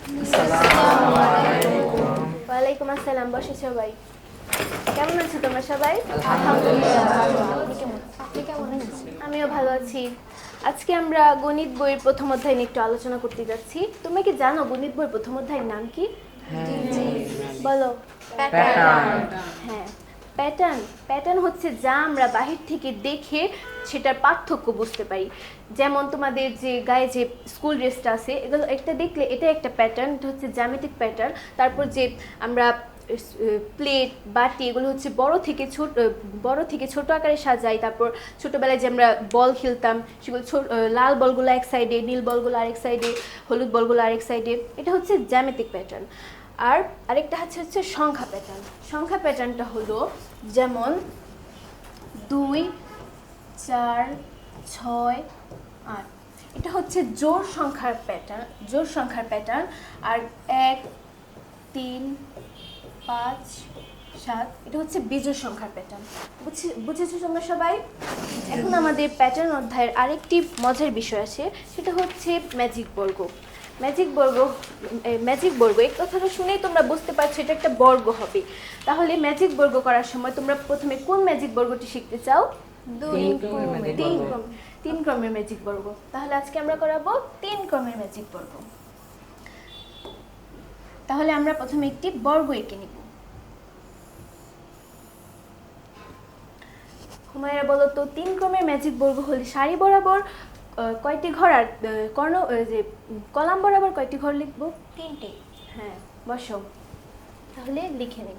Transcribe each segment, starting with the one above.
আসসালামু আলাইকুম। ওয়ালাইকুম আসসালাম। বসে সবাই। কেমন আছো তোমরা সবাই? আলহামদুলিল্লাহ। আপনি কেমন আছেন? আমিও ভালো আছি। আজকে আমরা গণিত বইয়ের প্রথম অধ্যায় নিয়ে একটু আলোচনা করতে যাচ্ছি। তুমি কি জানো গণিত বইয়ের প্রথম অধ্যায়ের নাম কি? বলো। প্যাটার্ন। হ্যাঁ, প্যাটার্ন। প্যাটার্ন হচ্ছে যা আমরা বাহির থেকে দেখে সেটার পার্থক্য বুঝতে পারি। যেমন তোমাদের যে গায়ে যে স্কুল ড্রেসটা আছে, এগুলো একটা দেখলে এটা একটা প্যাটার্ন, এটা হচ্ছে জ্যামিতিক প্যাটার্ন। তারপর যে আমরা প্লেট বাটি এগুলো হচ্ছে বড় থেকে ছোট আকারে সাজাই। তারপর ছোটবেলায় যে আমরা বল খেলতাম সেগুলো লাল বলগুলো এক সাইডে, নীল বলগুলো আরেক সাইডে, হলুদ বলগুলো আরেক সাইডে, এটা হচ্ছে জ্যামিতিক প্যাটার্ন। আর আরেকটা হচ্ছে সংখ্যা প্যাটার্ন। সংখ্যা প্যাটার্নটা হলো যেমন 2, 4, 6, 8, এটা হচ্ছে জোড় সংখ্যার প্যাটার্ন। আর 1, 3, 5, 7 এটা হচ্ছে বিজোড় সংখ্যার প্যাটার্ন। বুঝেছো তোমরা সবাই? এখন আমাদের প্যাটার্ন অধ্যায়ের আরেকটি মজার বিষয় আছে, সেটা হচ্ছে ম্যাজিক বর্গ। ম্যাজিক বর্গ এই কথাটা শুনেই তোমরা বুঝতে পারছো এটা একটা বর্গ হবে। তাহলে ম্যাজিক বর্গ করার সময় তোমরা প্রথমে কোন ম্যাজিক বর্গটি শিখতে চাও? তিন ক্রমের ম্যাজিক বর্গ। তাহলে আজকে আমরা করাবো 3 ক্রমের ম্যাজিক বর্গ। তাহলে আমরা প্রথমে একটি বর্গ এঁকে নিব। হুমায়রা বলো তো 3 ক্রমের ম্যাজিক বর্গ হলে সারি বরাবর কয়টি ঘর আর কলাম বরাবর কয়টি ঘর লিখবো? 3টে। হ্যাঁ, বসো তাহলে লিখে নিই।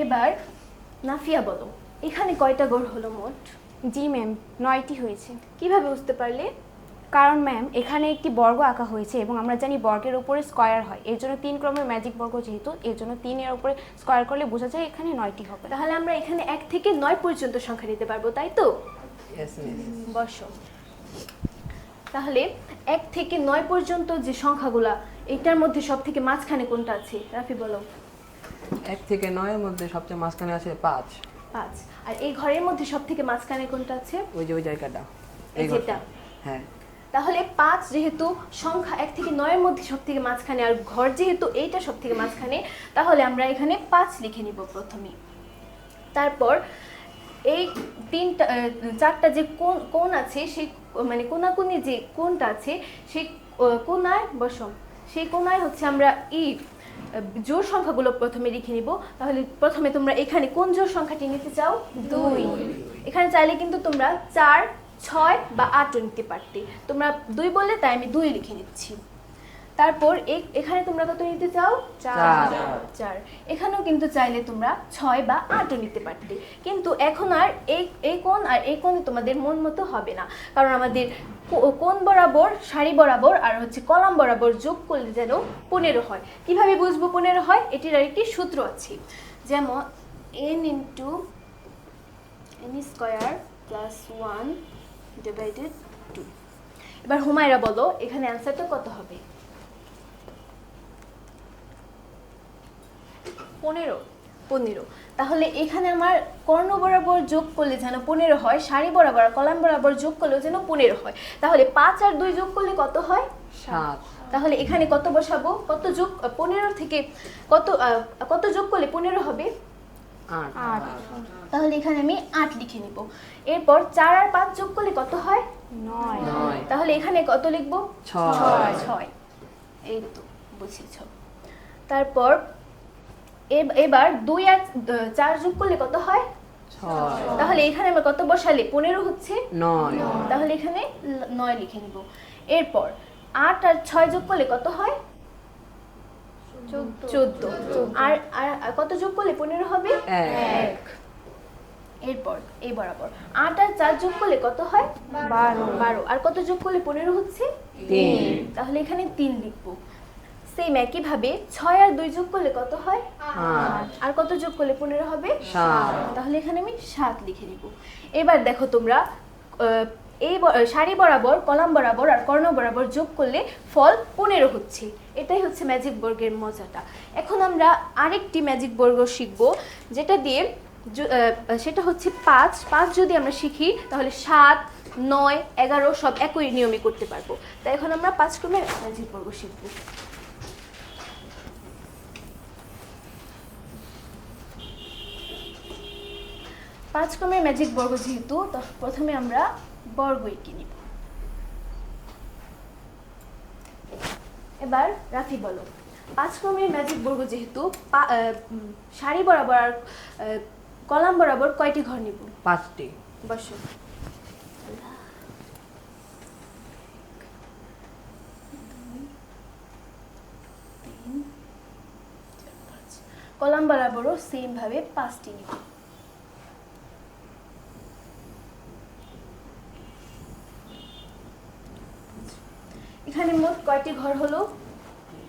এবার নাফিয়া বলো এখানে কয়টা ঘর হলো মোট? জি ম্যাম, 9টি হয়েছে। কিভাবে বুঝতে পারলে? কারণ ম্যাম এখানে একটি বর্গ আঁকা হয়েছে এবং আমরা জানি বর্গের উপরে স্কয়ার হয়, এর জন্য 3 ক্রমের ম্যাজিক বর্গ যেহেতু, এর জন্য 3 এর উপরে স্কয়ার করলে বোঝা যায় এখানে 9টি হবে। তাহলে আমরা এখানে 1 থেকে 9 পর্যন্ত সংখ্যা নিতে পারবো, তাই তো? বসো। তাহলে 1 থেকে 9 পর্যন্ত যে সংখ্যাগুলা, এটার মধ্যে সব থেকে মাঝখানে কোনটা আছে? রাফি বলো। 1 থেকে 9 এর মধ্যে সবচেয়ে মাঝখানে আছে 5। 5। আর এই ঘরের মধ্যে সব থেকে মাঝখানে কোনটা আছে? ওই জায়গাটা। এই যেটা। হ্যাঁ। তাহলে 5 যেহেতু সংখ্যা 1 থেকে 9 এর মধ্যে সব থেকে মাঝখানে, আর ঘর যেহেতু এইটা সব থেকে মাঝখানে, তাহলে আমরা এখানে 5 লিখে নিব প্রথমেই। তারপর এই 4টা যে কোণ আছে, সেই মানে কোনাকুনি যে কোণটা আছে, সেই কোণায় বসো। সেই কোণায় হচ্ছে আমরা জোড় সংখ্যাগুলো প্রথমে লিখে নিব। তাহলে প্রথমে তোমরা এখানে কোন জোড় সংখ্যাটি নিতে চাও? 2। এখানে চাইলে কিন্তু তোমরা 4, 6 বা 8ও নিতে পারতে। তোমরা 2 বললে তাই আমি 2 লিখে নিচ্ছি। তারপর এখানে তোমরা কত নিতে চাও? 4। এখানেও কিন্তু চাইলে তোমরা 6 বা 8ও নিতে পারতে। কিন্তু এখন আর এই কোণ আর এই কোণ তোমাদের মন মতো হবে না, কারণ আমাদের কোণ বরাবর, সারি বরাবর আর হচ্ছে কলাম বরাবর যোগ করলে যেন 15 হয়। কিভাবে বুঝবো 15 হয়? এটির আরেকটি সূত্র আছে, যেমন n স্কয়ার প্লাস 1 ডিভাইডেড 2। এবার হুমায়রা বলো এখানে অ্যান্সারটা কত হবে? 15। তাহলে এখানে আমার কর্ণ বরাবর যোগ করলে যেন 15 হয়, সারি বরাবর আর কলাম বরাবর যোগ করলেও যেন 15 হয়। তাহলে 5 আর 2 যোগ করলে কত হয়? 7। তাহলে এখানে কত বসাবো? 15 থেকে কত যোগ করলে 15 হবে? 8। তাহলে এখানে আমি 8 লিখে নিব। এরপর 4 আর 5 যোগ করলে কত হয়? 9। তাহলে এখানে কত লিখবো? 6। এই তো বুঝেছো। তারপর এবার 2 আর 4 যোগ করলে কত হয়? 6। তাহলে এখানে আমরা কত বসালে 15 হচ্ছে? 9। তাহলে এখানে 9 লিখে নিব। এরপর 8 আর 6 যোগ করলে কত হয়? 14। আর কত যোগ করলে 15 হবে? 1। এরপর এই বরাবর 8 আর 4 যোগ করলে কত হয়? 12। আর কত যোগ করলে 15 হচ্ছে? 3। তাহলে এখানে 3 লিখবো। সেম একই ভাবে 6 আর 2 যোগ করলে কত হয়? 8। আর কত যোগ করলে 15 হবে? 7। তাহলে এখানে আমি 7 লিখে নিব। এবার দেখো তোমরা এই সারি বরাবর, কলাম বরাবর আর কর্ণ বরাবর যোগ করলে ফল 15 হচ্ছে। এটাই হচ্ছে ম্যাজিক বর্গের মজাটা। এখন আমরা আরেকটি ম্যাজিক বর্গ শিখব, যেটা দিয়ে সেটা হচ্ছে 5 যদি আমরা শিখি তাহলে 7, 9, 11 সব একই নিয়মে করতে পারবো। তাই এখন আমরা 5 ক্রমের ম্যাজিক বর্গ শিখব। পাঁচ ক্রমের ম্যাজিক বর্গ যেহেতু, তো প্রথমে আমরা বর্গ এঁকে নিব। এবার রাফি বলো, 5 ক্রমের ম্যাজিক বর্গ যেহেতু সারি বরাবর আর কলাম বরাবর কয়টি ঘর নিব? 5টি। বসো। কলাম বরাবরও সেম ভাবে 5টি নিব। এখানে মোট কয়টি ঘর হলো?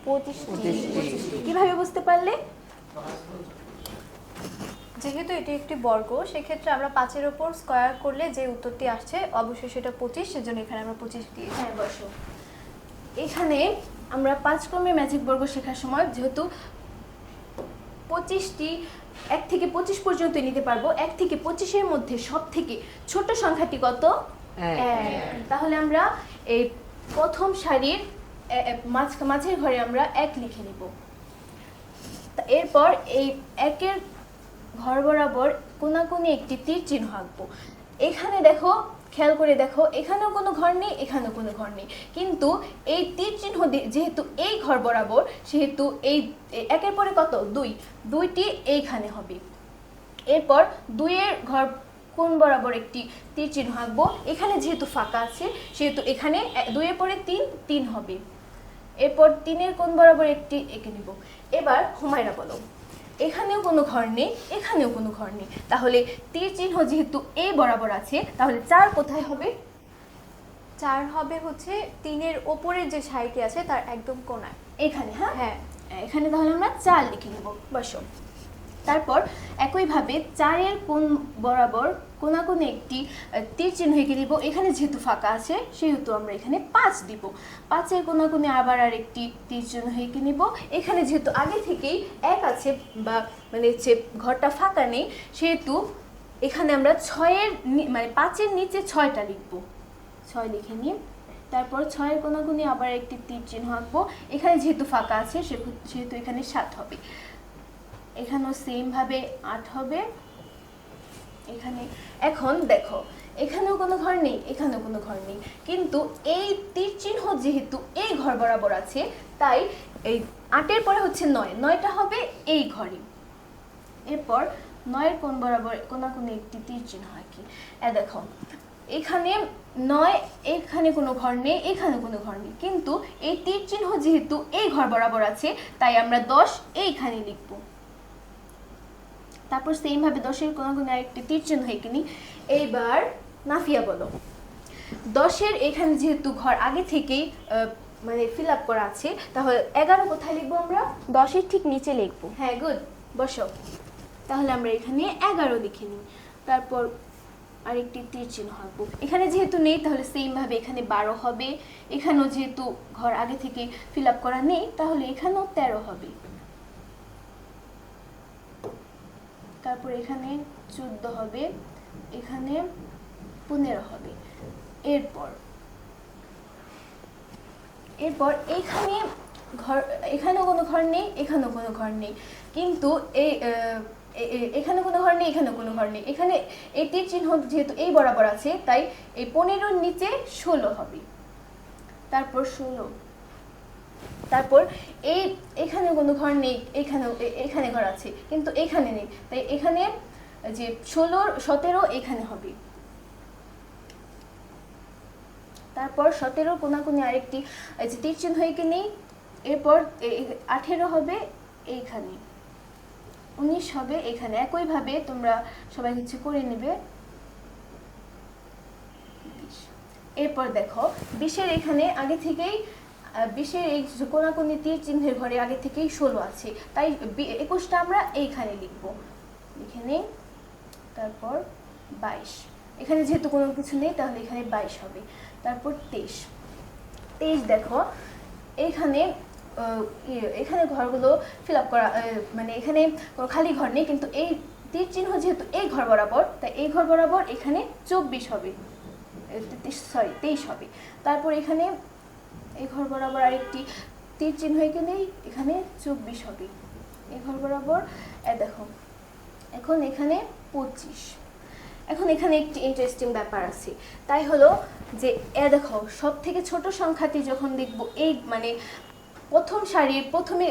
25টি। কিভাবে বুঝতে পারলে? যেহেতু এটি একটি বর্গ, সেক্ষেত্রে আমরা 5-এর উপর স্কয়ার করলে যে উত্তরটি আসছে অবশ্যই সেটা 25, সেজন্য এখানে আমরা 25 দিয়েছি। হ্যাঁ বসো। এখানে আমরা 5 ক্রমের ম্যাজিক বর্গ শেখার সময় যেহেতু 25টি 1 থেকে 25 পর্যন্ত নিতে পারবো, 1 থেকে 25-এর মধ্যে সব থেকে ছোট সংখ্যাটি কত? 1। তাহলে আমরা এই প্রথম সারির মাঝের ঘরে আমরা 1 লিখে নিব। এরপর এই 1-এর ঘর বরাবর কোনাকুনি একটি তীর চিহ্ন আঁকবো। এখানে দেখো, খেয়াল করে দেখো, এখানেও কোনো ঘর নেই, এখানেও কোনো ঘর নেই, কিন্তু এই তীর চিহ্ন যেহেতু এই ঘর বরাবর, সেহেতু এই 1-এর পরে কত? 2টি এইখানে হবে। এরপর 2-এর ঘর কোণ বরাবর একটি তীর চিহ্ন আঁকবো। এখানে যেহেতু ফাঁকা আছে, সেহেতু এখানে 2-এর পরে 3 হবে। এরপর 3-এর কোণ বরাবর একটি এঁকে নিব। এবার হুমায়রা বলো, এখানেও কোনো ঘর নেই, এখানেও কোনো ঘর নেই, তাহলে তীর চিহ্ন যেহেতু এই বরাবর আছে, তাহলে 4 কোথায় হবে? 4 হবে হচ্ছে 3-এর ওপরের যে সারিটি আছে তার একদম কোণায়। এখানে। হ্যাঁ হ্যাঁ, এখানে তাহলে আমরা 4 লিখে নেব। বসো। তারপর একইভাবে 4-এর কোণ বরাবর কোনাকুনি একটি তীর চিহ্ন এঁকে দিব। এখানে যেহেতু ফাঁকা আছে, সেহেতু আমরা এখানে 5 দিব। 5-এর কোনাকুনি আবার আর একটি তীর চিহ্ন এঁকে নিব। এখানে যেহেতু আগে থেকেই 1 আছে, বা মানে হচ্ছে ঘরটা ফাঁকা নেই, সেহেতু এখানে আমরা 5-এর নিচে 6টা লিখব। 6 লিখে নিই। তারপর 6-এর কোনাকুনি আবার একটি তীর চিহ্ন আঁকবো। এখানে যেহেতু ফাঁকা আছে, সেহেতু এখানে 7 হবে। এখানেও সেম ভাবে 8 হবে। এখানে এখন দেখো, এখানেও কোনো ঘর নেই, এখানেও কোনো ঘর নেই, কিন্তু এই তীর চিহ্ন যেহেতু এই ঘর বরাবর আছে, তাই এই 8-এর পরে হচ্ছে 9টা হবে এই ঘরে। এরপর 9-এর কোণ বরাবর কোনাকুনি একটি তীর চিহ্ন আঁকি। দেখো, এখানে 9, এখানে কোনো ঘর নেই, এখানে কোনো ঘর নেই, কিন্তু এই তীর চিহ্ন যেহেতু এই ঘর বরাবর আছে, তাই আমরা 10 এইখানে লিখব। তারপর সেম ভাবে 10-এর কোনাকুনি আরেকটি তীর চিহ্ন এঁকে নিই। এইবার নাফিয়া বলো, 10-এর এখানে যেহেতু ঘর আগে থেকেই মানে ফিল আপ করা আছে, তাহলে 11 কোথায় লিখবো আমরা? 10-এর ঠিক নিচে লিখবো। হ্যাঁ, গুড। বসো। তাহলে আমরা এখানে 11 লিখে নিই। তারপর আরেকটি তীর চিহ্ন আঁকবো। এখানে যেহেতু নেই, তাহলে সেম ভাবে এখানে 12 হবে। এখানেও যেহেতু ঘর আগে থেকে ফিল আপ করা নেই, তাহলে এখানেও 13 হবে। তারপর এখানে 14 হবে, এখানে 15 হবে। এরপর এখানে এখানেও কোনো ঘর নেই, এখানেও কোনো ঘর নেই, কিন্তু এখানে কোনো ঘর নেই, এখানেও কোনো ঘর নেই। এখানে এই তীর চিহ্ন যেহেতু এই বরাবর আছে, তাই এই 15-র নিচে 16 হবে। তারপর 16। তারপর এখানে কোনো ঘর নেই, এখানে ঘর আছে, কিন্তু এখানে নেই, তাই এখানে যে 16, 17 এখানে হবে। তারপর 17 কোনাকুনি আরেকটি যে তীর চিহ্ন এঁকে নেই। এরপর 18 হবে এইখানে, 19 হবে এখানে। একইভাবে তোমরা সবাই কিছু করে নেবে। এরপর দেখো, 20-এর এখানে আগে থেকেই 20-এর এই কোনাকুনি তীর চিহ্নের ঘরে আগে থেকেই 16 আছে, তাই 21টা আমরা এইখানে লিখব। লিখে নেই। তারপর 22, এখানে যেহেতু কোনো কিছু নেই, তাহলে এখানে 22 হবে। তারপর 23 দেখো, এখানে ঘরগুলো ফিল আপ করা, মানে এখানে কোনো খালি ঘর নেই, কিন্তু এই তীর চিহ্ন যেহেতু এই ঘর বরাবর, তাই এই ঘর বরাবর এখানে 24 হবে। 23 হবে। তারপর এখানে এই ঘর বরাবর আরেকটি তীর চিহ্ন এখানেই, এখানে 24 হবে। এই ঘর বরাবর দেখো এখন এখানে 25। এখন এখানে একটি ইন্টারেস্টিং ব্যাপার আছে, তাই হলো যে দেখো সব থেকে ছোট সংখ্যাটি যখন দেখব এই মানে প্রথম সারির প্রথমে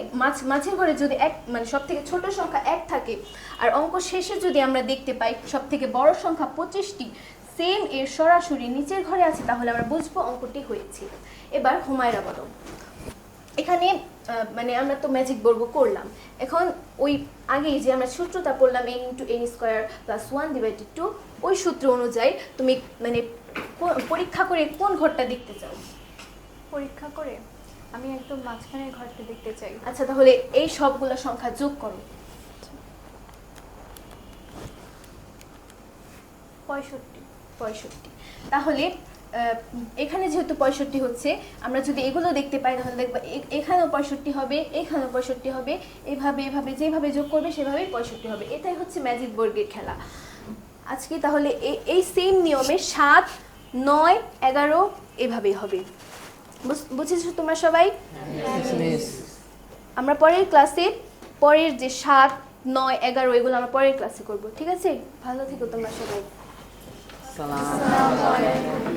মাঝের ঘরে যদি এক মানে সব থেকে ছোট সংখ্যা 1 থাকে আর অঙ্ক শেষে যদি আমরা দেখতে পাই সব থেকে বড় সংখ্যা 25টি সেম এর সরাসরি নিচের ঘরে আছে, তাহলে আমরা বুঝবো অঙ্কটি হয়েছে। এবার হুমায়রা বলো, এখানে মানে আমরা তো ম্যাজিক বর্গ করলাম, এখন ওই আগেই যে আমরা সূত্রটা পড়লাম n × n² + 1/2, ওই সূত্র অনুযায়ী তুমি মানে পরীক্ষা করে কোন ঘরটা দেখতে চাও? পরীক্ষা করে আমি একদম মাঝখানের ঘরটা দেখতে চাই। আচ্ছা, তাহলে এই সবগুলো সংখ্যা যোগ করো। 65। তাহলে এখানে যেহেতু 65 হচ্ছে, আমরা যদি এগুলো দেখতে পাই তাহলে দেখবো এখানেও 65 হবে, এখানেও 65 হবে, এভাবে এভাবে যেভাবে যোগ করবে সেভাবেই 65 হবে। এটাই হচ্ছে ম্যাজিক বর্গের খেলা। আজকে তাহলে এই সেম নিয়মে 7, 9, 11 এভাবেই হবে। বুঝেছো তোমরা সবাই? মিস আমরা পরের ক্লাসে পরের যে 7, 9, 11 এগুলো আমরা পরের ক্লাসে করব, ঠিক আছে? ভালো থেকো তোমরা সবাই। সালাম।